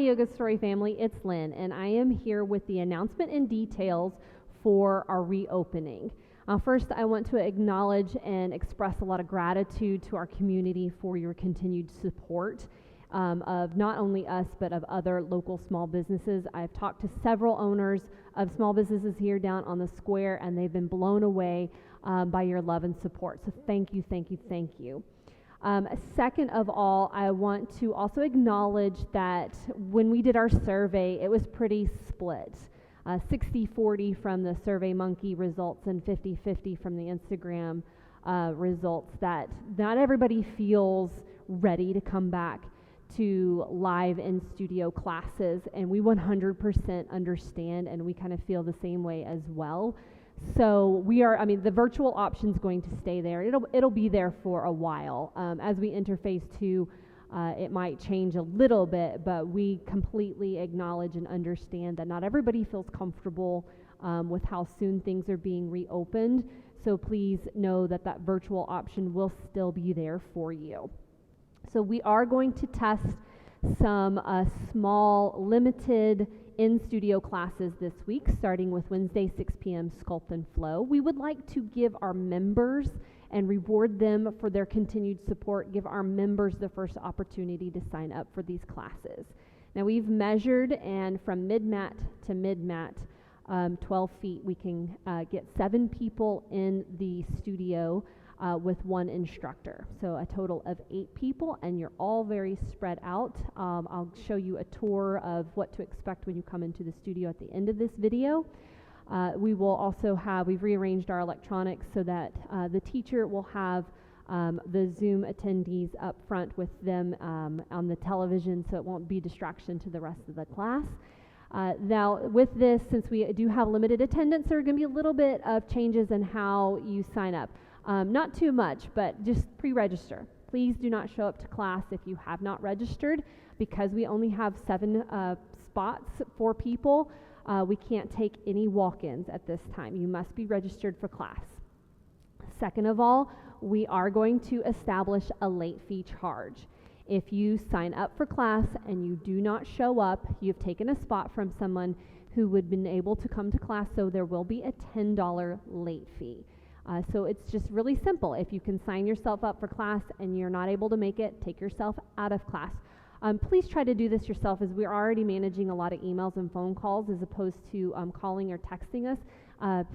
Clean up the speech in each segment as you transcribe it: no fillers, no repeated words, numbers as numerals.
Yoga Story family, it's Lynn, and I am here with the announcement and details for our reopening. First, I want to acknowledge and express a lot of gratitude to our community for your continued support of not only us, but of other local small businesses. I've talked to several owners of small businesses here down on the square, and they've been blown away by your love and support. So thank you, thank you, thank you. Second of all, I want to also acknowledge that when we did our survey, it was pretty split. 60-40 from the SurveyMonkey results and 50-50 from the Instagram results, that not everybody feels ready to come back to live in studio classes, and we 100% understand, and we kind of feel the same way as well. So the virtual option is going to stay there. It'll be there for a while. As we enter phase 2, it might change a little bit, but we completely acknowledge and understand that not everybody feels comfortable with how soon things are being reopened. So please know that that virtual option will still be there for you. So we are going to test some small, limited in-studio classes this week, starting with Wednesday, 6 p.m. Sculpt and Flow. We would like to give our members and reward them for their continued support, give our members the first opportunity to sign up for these classes. Now we've measured, and from mid-mat to mid-mat, 12 feet, we can get 7 people in the studio with one instructor. So a total of 8 people, and you're all very spread out. I'll show you a tour of what to expect when you come into the studio at the end of this video. We will also we've rearranged our electronics so that the teacher will have the Zoom attendees up front with them on the television, so it won't be a distraction to the rest of the class. Now, with this, since we do have limited attendance, there are going to be a little bit of changes in how you sign up. Not too much, but just pre-register. Please do not show up to class if you have not registered, because we only have 7 spots for people. We can't take any walk-ins at this time. You must be registered for class. Second of all, we are going to establish a late fee charge. If you sign up for class and you do not show up, you've taken a spot from someone who would have been able to come to class, so there will be a $10 late fee. So it's just really simple. If you can sign yourself up for class and you're not able to make it, take yourself out of class. Please try to do this yourself, as we're already managing a lot of emails and phone calls as opposed to calling or texting us.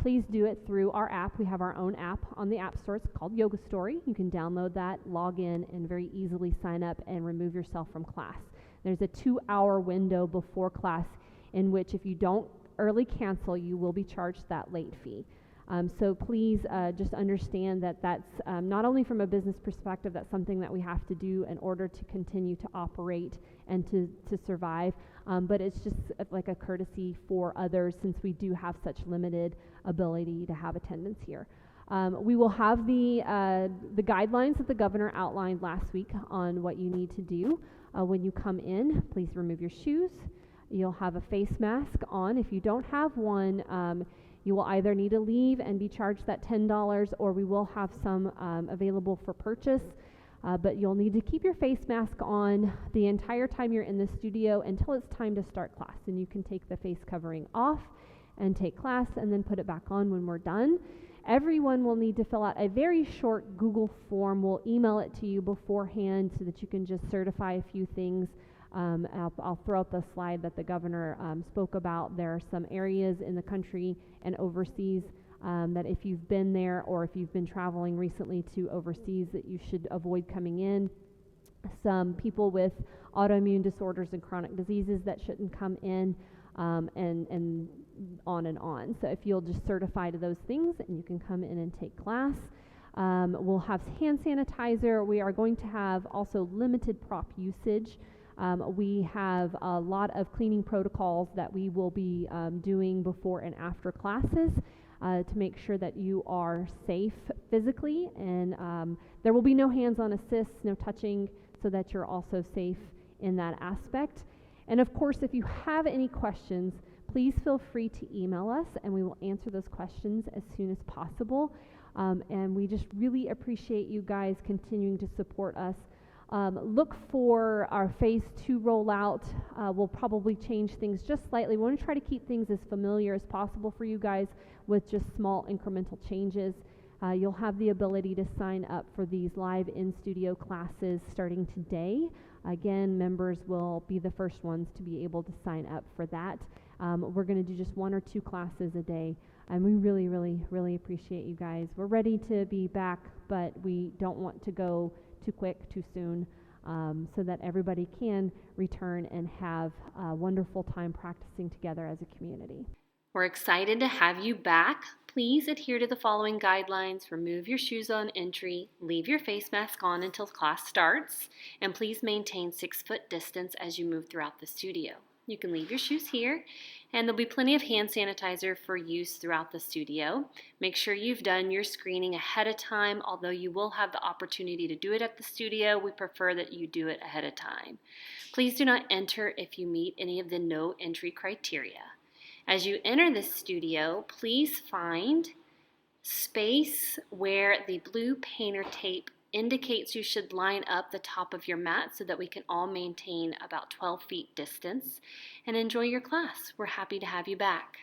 Please do it through our app. We have our own app on the App Store. It's called Yoga Story. You can download that, log in, and very easily sign up and remove yourself from class. There's a 2-hour window before class in which, if you don't early cancel, you will be charged that late fee. So please just understand that that's not only from a business perspective, that's something that we have to do in order to continue to operate and to survive, but it's just like a courtesy for others, since we do have such limited ability to have attendance here. We will have the guidelines that the governor outlined last week on what you need to do when you come in. Please remove your shoes. You'll have a face mask on. If you don't have one, you will either need to leave and be charged that $10, or we will have some available for purchase. But you'll need to keep your face mask on the entire time you're in the studio until it's time to start class. And you can take the face covering off and take class and then put it back on when we're done. Everyone will need to fill out a very short Google form. We'll email it to you beforehand so that you can just certify a few things. I'll throw out the slide that the governor spoke about. There are some areas in the country and overseas that if you've been there, or if you've been traveling recently to overseas, that you should avoid coming in. Some people with autoimmune disorders and chronic diseases that shouldn't come in, and on and on. So if you'll just certify to those things, and you can come in and take class. We'll have hand sanitizer. We are going to have also limited prop usage. We have a lot of cleaning protocols that we will be doing before and after classes to make sure that you are safe physically, and there will be no hands-on assists, no touching, so that you're also safe in that aspect. And of course, if you have any questions, please feel free to email us, and we will answer those questions as soon as possible. And we just really appreciate you guys continuing to support us Look for our phase 2 rollout. We'll probably change things just slightly. We want to try to keep things as familiar as possible for you guys with just small incremental changes. You'll have the ability to sign up for these live in-studio classes starting today. Again, members will be the first ones to be able to sign up for that. We're going to do just 1 or 2 classes a day, and we really, really, really appreciate you guys. We're ready to be back, but we don't want to go too quick, too soon, so that everybody can return and have a wonderful time practicing together as a community. We're excited to have you back. Please adhere to the following guidelines. Remove your shoes on entry, leave your face mask on until class starts, and please maintain 6-foot distance as you move throughout the studio. You can leave your shoes here, and there'll be plenty of hand sanitizer for use throughout the studio. Make sure you've done your screening ahead of time. Although you will have the opportunity to do it at the studio, we prefer that you do it ahead of time. Please do not enter if you meet any of the no entry criteria. As you enter the studio, please find space where the blue painter tape indicates you should line up the top of your mat so that we can all maintain about 12 feet distance, and enjoy your class. We're happy to have you back.